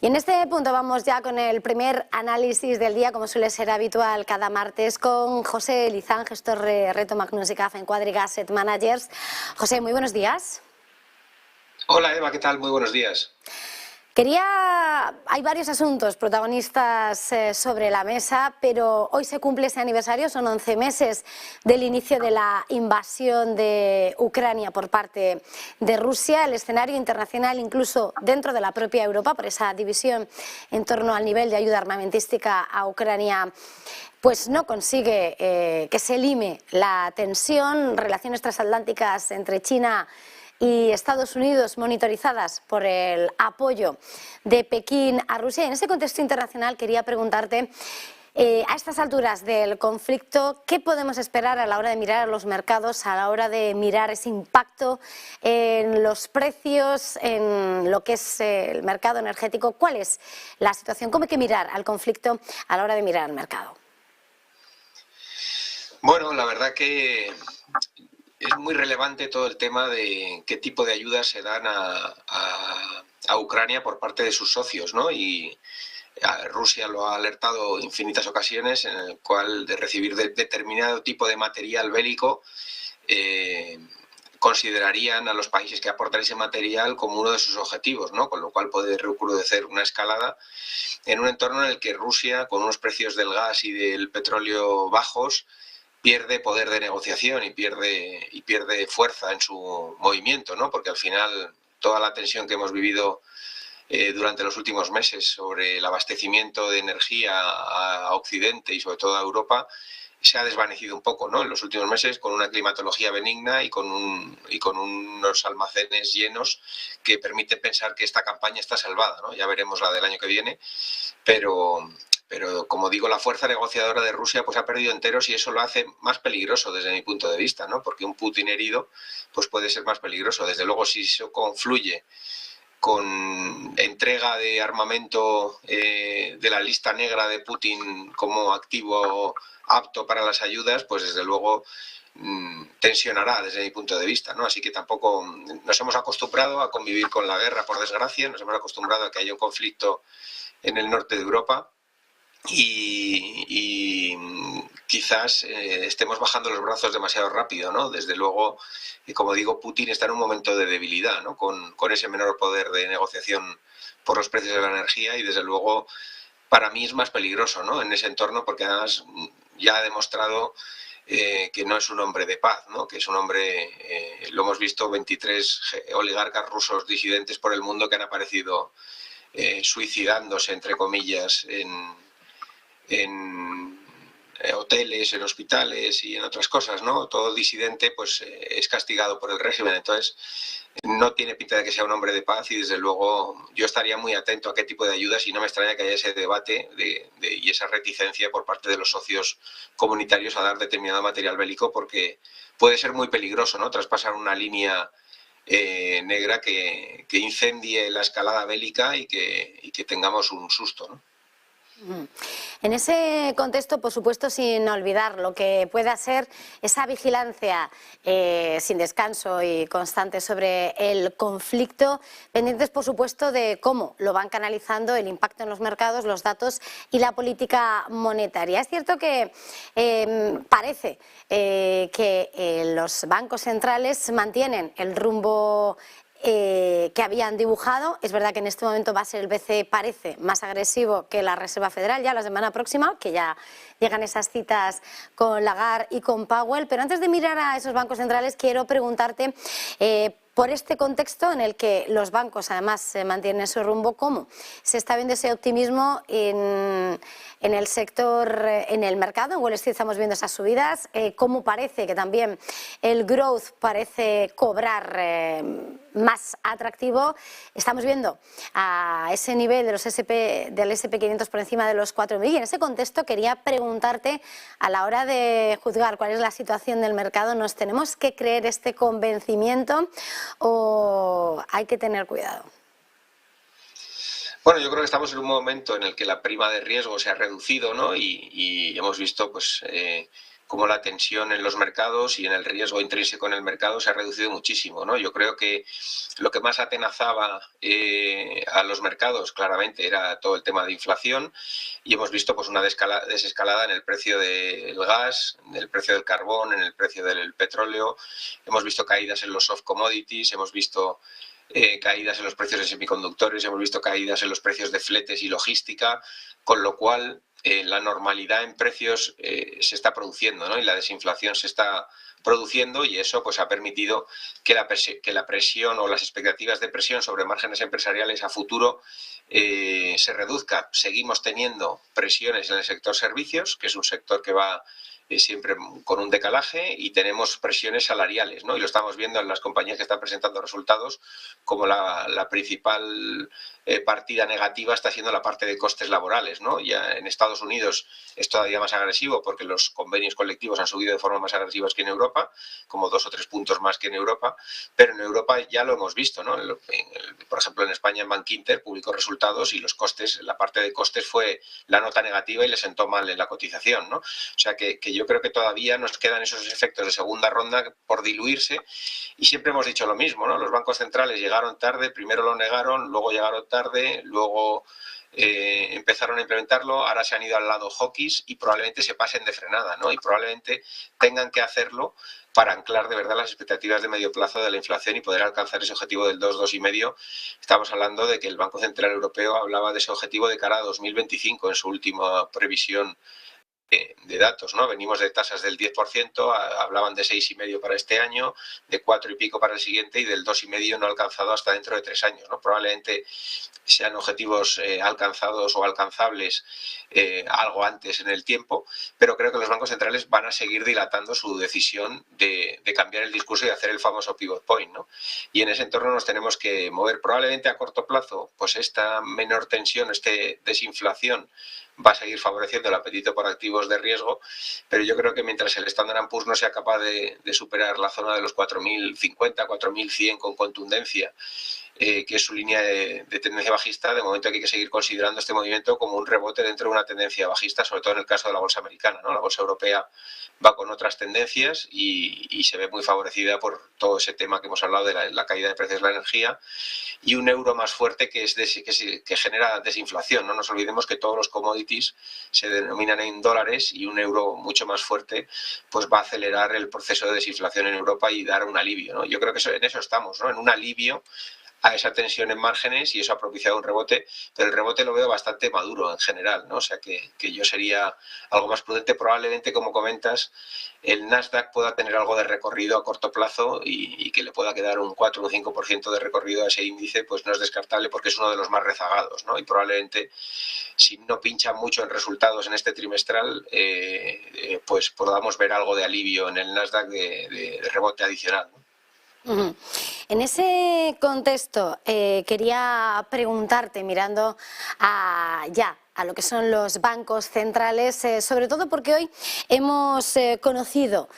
Y en este punto vamos ya con el primer análisis del día, como suele ser habitual cada martes, con José Lizán, gestor de Reto Magnus y CAF en Quadriga Asset Managers. José, muy buenos días. Hola Eva, ¿qué tal? Muy buenos días. Hay varios asuntos protagonistas sobre la mesa, pero hoy se cumple ese aniversario, son 11 meses del inicio de la invasión de Ucrania por parte de Rusia. El escenario internacional, incluso dentro de la propia Europa, por esa división en torno al nivel de ayuda armamentística a Ucrania, pues no consigue que se lime la tensión. Relaciones transatlánticas entre China y Estados Unidos monitorizadas por el apoyo de Pekín a Rusia. Y en ese contexto internacional quería preguntarte, a estas alturas del conflicto, ¿qué podemos esperar a la hora de mirar a los mercados, a la hora de mirar ese impacto en los precios, en lo que es el mercado energético? ¿Cuál es la situación? ¿Cómo hay que mirar al conflicto a la hora de mirar al mercado? Bueno, la verdad que es muy relevante todo el tema de qué tipo de ayudas se dan a Ucrania por parte de sus socios, ¿no? Y Rusia lo ha alertado infinitas ocasiones en el cual de recibir determinado tipo de material bélico considerarían a los países que aportan ese material como uno de sus objetivos, ¿no? Con lo cual puede recrudecer una escalada en un entorno en el que Rusia, con unos precios del gas y del petróleo bajos, pierde poder de negociación y pierde fuerza en su movimiento, ¿no? Porque al final toda la tensión que hemos vivido durante los últimos meses sobre el abastecimiento de energía a Occidente y sobre todo a Europa se ha desvanecido un poco, ¿no? En los últimos meses, con una climatología benigna y con unos almacenes llenos que permiten pensar que esta campaña está salvada, ¿no? Ya veremos la del año que viene, pero como digo, la fuerza negociadora de Rusia pues ha perdido enteros y eso lo hace más peligroso desde mi punto de vista, ¿no? Porque un Putin herido pues puede ser más peligroso. Desde luego, si eso confluye con entrega de armamento de la lista negra de Putin como activo apto para las ayudas, pues desde luego tensionará desde mi punto de vista, ¿no? Así que tampoco nos hemos acostumbrado a convivir con la guerra, por desgracia, nos hemos acostumbrado a que haya un conflicto en el norte de Europa y quizás estemos bajando los brazos demasiado rápido, ¿no? Desde luego, como digo, Putin está en un momento de debilidad, ¿no? Con ese menor poder de negociación por los precios de la energía y desde luego para mí es más peligroso, ¿no? En ese entorno porque además ya ha demostrado que no es un hombre de paz, ¿no? Que es un hombre, lo hemos visto, 23 oligarcas rusos disidentes por el mundo que han aparecido suicidándose, entre comillas, en hoteles, en hospitales y en otras cosas, ¿no? Todo disidente pues es castigado por el régimen, entonces no tiene pinta de que sea un hombre de paz y desde luego yo estaría muy atento a qué tipo de ayudas y no me extraña que haya ese debate y esa reticencia por parte de los socios comunitarios a dar determinado material bélico porque puede ser muy peligroso, ¿no? Traspasar una línea negra que incendie la escalada bélica y que tengamos un susto, ¿no? En ese contexto, por supuesto, sin olvidar lo que pueda ser esa vigilancia sin descanso y constante sobre el conflicto, pendientes, por supuesto, de cómo lo van canalizando el impacto en los mercados, los datos y la política monetaria. Es cierto que parece que los bancos centrales mantienen el rumbo que habían dibujado. Es verdad que en este momento va a ser el BCE, parece, más agresivo que la Reserva Federal ya la semana próxima, que ya llegan esas citas con Lagarde y con Powell. Pero antes de mirar a esos bancos centrales, quiero preguntarte por este contexto en el que los bancos además mantienen su rumbo, ¿cómo se está viendo ese optimismo en el sector, en el mercado? En Wall Street estamos viendo esas subidas, cómo parece que también el growth parece cobrar más atractivo. Estamos viendo a ese nivel de los del SP500 por encima de los 4.000 y en ese contexto quería preguntarte, a la hora de juzgar cuál es la situación del mercado, ¿nos tenemos que creer este convencimiento o hay que tener cuidado? Bueno, yo creo que estamos en un momento en el que la prima de riesgo se ha reducido, ¿no? Y hemos visto pues cómo la tensión en los mercados y en el riesgo intrínseco en el mercado se ha reducido muchísimo, ¿no? Yo creo que lo que más atenazaba a los mercados claramente era todo el tema de inflación, y hemos visto pues una desescalada en el precio del gas, en el precio del carbón, en el precio del petróleo. Hemos visto caídas en los soft commodities, hemos visto caídas en los precios de semiconductores, hemos visto caídas en los precios de fletes y logística, con lo cual la normalidad en precios se está produciendo, ¿no? Y la desinflación se está produciendo, y eso pues ha permitido que la presión o las expectativas de presión sobre márgenes empresariales a futuro se reduzca. Seguimos teniendo presiones en el sector servicios, que es un sector que va siempre con un decalaje, y tenemos presiones salariales, ¿no? Y lo estamos viendo en las compañías que están presentando resultados, como la principal partida negativa está siendo la parte de costes laborales, ¿no? Ya en Estados Unidos es todavía más agresivo porque los convenios colectivos han subido de forma más agresiva que en Europa, como 2 o 3 puntos más que en Europa, pero en Europa ya lo hemos visto, ¿no? Por ejemplo, en España, en Bankinter publicó resultados y los costes, la parte de costes fue la nota negativa y le sentó mal en la cotización, ¿no? O sea que yo creo que todavía nos quedan esos efectos de segunda ronda por diluirse, y siempre hemos dicho lo mismo, ¿no? Los bancos centrales llegaron tarde, primero lo negaron, luego llegaron tarde, luego empezaron a implementarlo, ahora se han ido al lado hawkish y probablemente se pasen de frenada, ¿no? Y probablemente tengan que hacerlo para anclar de verdad las expectativas de medio plazo de la inflación y poder alcanzar ese objetivo del 2, 2,5. Estamos hablando de que el Banco Central Europeo hablaba de ese objetivo de cara a 2025 en su última previsión de datos, ¿no? Venimos de tasas del 10%, hablaban de 6,5 para este año, de 4 y pico para el siguiente, y del 2,5 no alcanzado hasta dentro de 3 años, ¿no? Probablemente sean objetivos alcanzados o alcanzables algo antes en el tiempo, pero creo que los bancos centrales van a seguir dilatando su decisión de cambiar el discurso y hacer el famoso pivot point, ¿no? Y en ese entorno nos tenemos que mover. Probablemente a corto plazo, pues esta menor tensión, esta desinflación va a seguir favoreciendo el apetito por activos de riesgo, pero yo creo que mientras el Standard & Poor's no sea capaz de superar la zona de los 4.050, 4.100 con contundencia, que es su línea de tendencia bajista, de momento hay que seguir considerando este movimiento como un rebote dentro de una tendencia bajista, sobre todo en el caso de la bolsa americana, ¿no? La bolsa europea va con otras tendencias y se ve muy favorecida por todo ese tema que hemos hablado de la caída de precios de la energía, y un euro más fuerte que genera desinflación. No nos olvidemos que todos los commodities se denominan en dólares, y un euro mucho más fuerte pues va a acelerar el proceso de desinflación en Europa y dar un alivio, ¿no? Yo creo que en eso estamos, ¿no? En un alivio a esa tensión en márgenes, y eso ha propiciado un rebote, pero el rebote lo veo bastante maduro en general, ¿no? O sea que yo sería algo más prudente. Probablemente, como comentas, el Nasdaq pueda tener algo de recorrido a corto plazo, y que le pueda quedar un 4 o un 5% de recorrido a ese índice, pues no es descartable porque es uno de los más rezagados, ¿no? Y probablemente, si no pincha mucho en resultados en este trimestral, pues podamos ver algo de alivio en el Nasdaq de rebote adicional, ¿no? En ese contexto, quería preguntarte, mirando a lo que son los bancos centrales, sobre todo porque hoy hemos conocido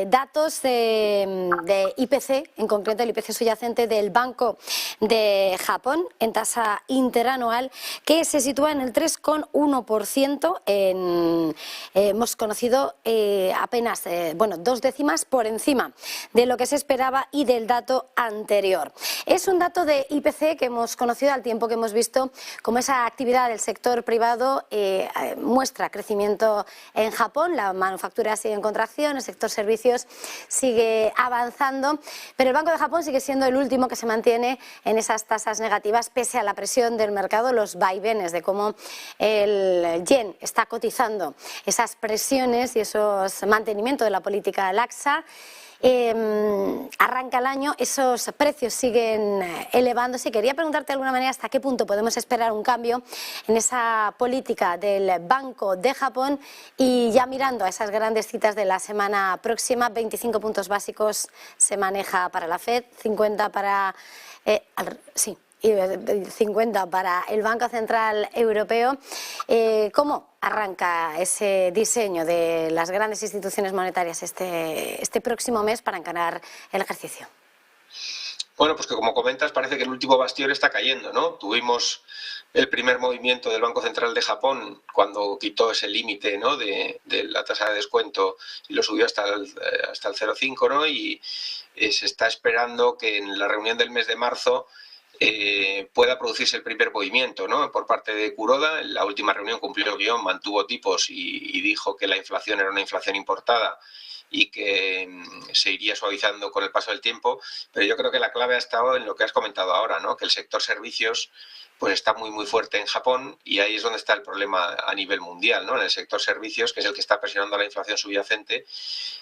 datos de IPC, en concreto el IPC subyacente del Banco de Japón, en tasa interanual, que se sitúa en el 3,1%. Hemos conocido apenas 2 décimas por encima de lo que se esperaba y del dato anterior. Es un dato de IPC que hemos conocido al tiempo que hemos visto cómo esa actividad del sector privado muestra crecimiento en Japón. La manufactura sigue en contracción, el sector servicios sigue avanzando, pero el Banco de Japón sigue siendo el último que se mantiene en esas tasas negativas pese a la presión del mercado, los vaivenes de cómo el yen está cotizando, esas presiones y esos mantenimientos de la política laxa. Arranca el año, esos precios siguen elevándose. Quería preguntarte de alguna manera hasta qué punto podemos esperar un cambio en esa política del Banco de Japón, y ya mirando a esas grandes citas de la semana próxima. 25 puntos básicos se maneja para la FED, 50 para... y 50 para el Banco Central Europeo. ¿Cómo arranca ese diseño de las grandes instituciones monetarias este próximo mes para encarar el ejercicio? Bueno, pues que como comentas, parece que el último bastión está cayendo, ¿no? Tuvimos el primer movimiento del Banco Central de Japón cuando quitó ese límite, ¿no?, de la tasa de descuento y lo subió hasta el 0,5, ¿no? Y se está esperando que en la reunión del mes de marzo pueda producirse el primer movimiento, ¿no?, por parte de Kuroda. En la última reunión cumplió el guión, mantuvo tipos y dijo que la inflación era una inflación importada y que se iría suavizando con el paso del tiempo, pero yo creo que la clave ha estado en lo que has comentado ahora, ¿no?, que el sector servicios pues está muy fuerte en Japón, y ahí es donde está el problema a nivel mundial, ¿no?, en el sector servicios, que es el que está presionando la inflación subyacente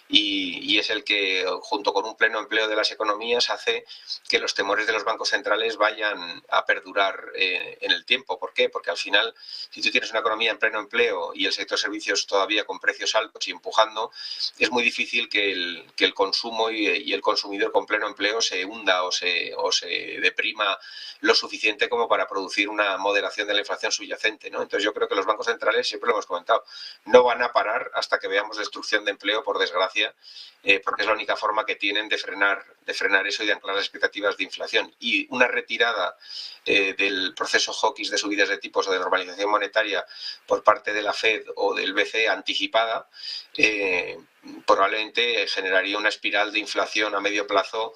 y es el que, junto con un pleno empleo de las economías, hace que los temores de los bancos centrales vayan a perdurar en el tiempo. ¿Por qué? Porque al final, si tú tienes una economía en pleno empleo y el sector servicios todavía con precios altos y empujando, es muy difícil que el consumo y el consumidor con pleno empleo se hunda o se deprima lo suficiente como para producir una moderación de la inflación subyacente, ¿no? Entonces yo creo que los bancos centrales, siempre lo hemos comentado, no van a parar hasta que veamos destrucción de empleo, por desgracia, porque es la única forma que tienen de frenar eso y de anclar las expectativas de inflación. Y una retirada del proceso hawkish de subidas de tipos o de normalización monetaria por parte de la Fed o del BCE anticipada, probablemente generaría una espiral de inflación a medio plazo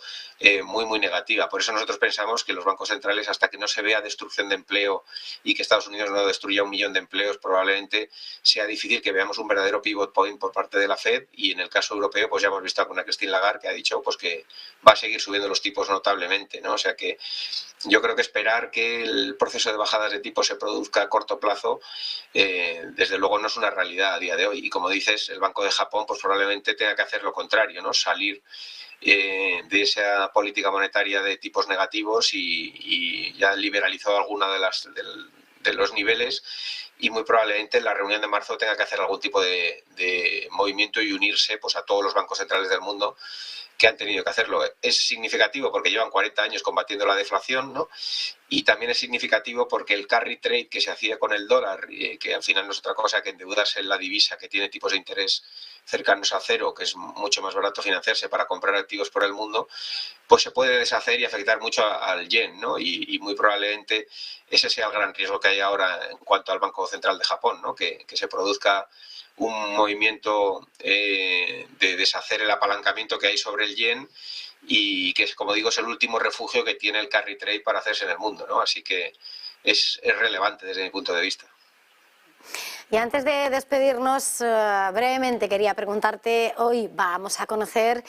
muy negativa. Por eso nosotros pensamos que los bancos centrales, hasta que no se vea destrucción de empleo y que Estados Unidos no destruya 1 millón de empleos, probablemente sea difícil que veamos un verdadero pivot point por parte de la Fed. Y en el caso europeo, pues ya hemos visto a Christine Lagarde, que ha dicho pues que va a seguir subiendo los tipos notablemente, ¿no? O sea que yo creo que esperar que el proceso de bajadas de tipos se produzca a corto plazo, desde luego no es una realidad a día de hoy. Y como dices, el Banco de Japón pues probablemente tenga que hacer lo contrario, ¿no?, salir de esa política monetaria de tipos negativos y ya liberalizó alguna de los niveles, y muy probablemente en la reunión de marzo tenga que hacer algún tipo de movimiento y unirse pues a todos los bancos centrales del mundo que han tenido que hacerlo. Es significativo porque llevan 40 años combatiendo la deflación, ¿no? Y también es significativo porque el carry trade que se hacía con el dólar, que al final no es otra cosa que endeudarse en la divisa que tiene tipos de interés cercanos a cero, que es mucho más barato financiarse para comprar activos por el mundo, pues se puede deshacer y afectar mucho al yen, ¿no? Y muy probablemente ese sea el gran riesgo que hay ahora en cuanto al Banco Central de Japón, ¿no?, que se produzca un movimiento de deshacer el apalancamiento que hay sobre el yen, y que, como digo, es el último refugio que tiene el carry trade para hacerse en el mundo, ¿no? Así que es relevante desde mi punto de vista. Y antes de despedirnos, brevemente quería preguntarte, hoy vamos a conocer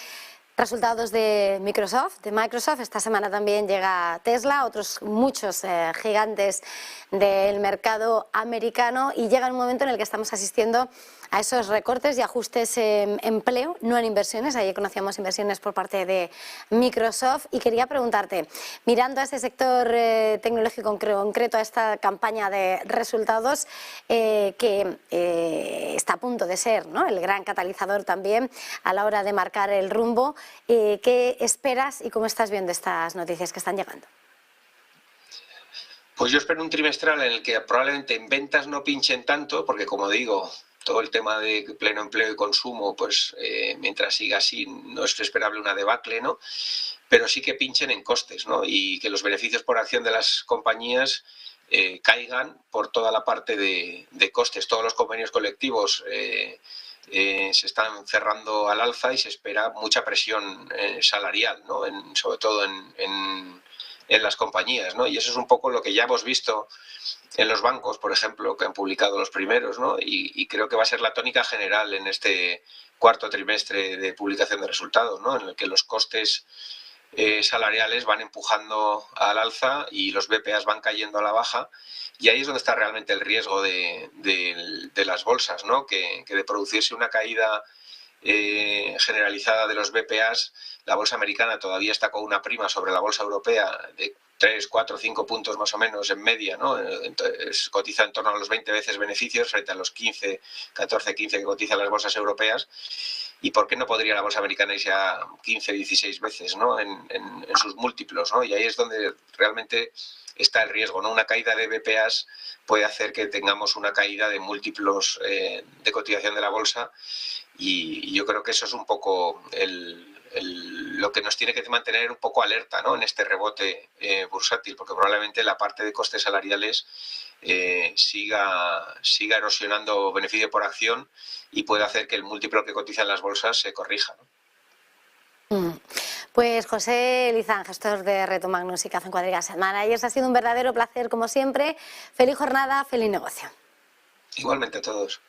resultados de Microsoft. Esta semana también llega Tesla, otros muchos gigantes del mercado americano, y llega un momento en el que estamos asistiendo a esos recortes y ajustes en empleo, no en inversiones. Ayer conocíamos inversiones por parte de Microsoft, y quería preguntarte, mirando a este sector tecnológico en concreto, a esta campaña de resultados que está a punto de ser, ¿no?, el gran catalizador también a la hora de marcar el rumbo, ¿qué esperas y cómo estás viendo estas noticias que están llegando? Pues yo espero un trimestral en el que probablemente en ventas no pinchen tanto, porque, como digo, todo el tema de pleno empleo y consumo, pues mientras siga así no es esperable una debacle, ¿no? Pero sí que pinchen en costes, ¿no? Y que los beneficios por acción de las compañías caigan por toda la parte de costes. Todos los convenios colectivos se están cerrando al alza y se espera mucha presión salarial, ¿no?, sobre todo en las compañías, ¿no? Y eso es un poco lo que ya hemos visto en los bancos, por ejemplo, que han publicado los primeros, ¿no? Y creo que va a ser la tónica general en este cuarto trimestre de publicación de resultados, ¿no?, en el que los costes salariales van empujando al alza y los BPAs van cayendo a la baja, y ahí es donde está realmente el riesgo de las bolsas, ¿no?, que de producirse una caída generalizada de los BPAs, la bolsa americana todavía está con una prima sobre la bolsa europea de 3, 4, 5 puntos más o menos en media, ¿no? Entonces, cotiza en torno a los 20 veces beneficios frente a los 15, 14, 15 que cotizan las bolsas europeas. ¿Y por qué no podría la bolsa americana irse a 15, 16 veces, ¿no?, en sus múltiplos, ¿no? Y ahí es donde realmente está el riesgo, ¿no? Una caída de BPAs puede hacer que tengamos una caída de múltiplos de cotización de la bolsa, y yo creo que eso es un poco lo que nos tiene que mantener un poco alerta, ¿no?, en este rebote bursátil, porque probablemente la parte de costes salariales siga erosionando beneficio por acción y puede hacer que el múltiplo que cotiza en las bolsas se corrija, ¿no? Pues José Lizán, gestor de Reto Magnus y Café en Cuadriga Asset Managers, ha sido un verdadero placer como siempre. Feliz jornada, feliz negocio. Igualmente a todos.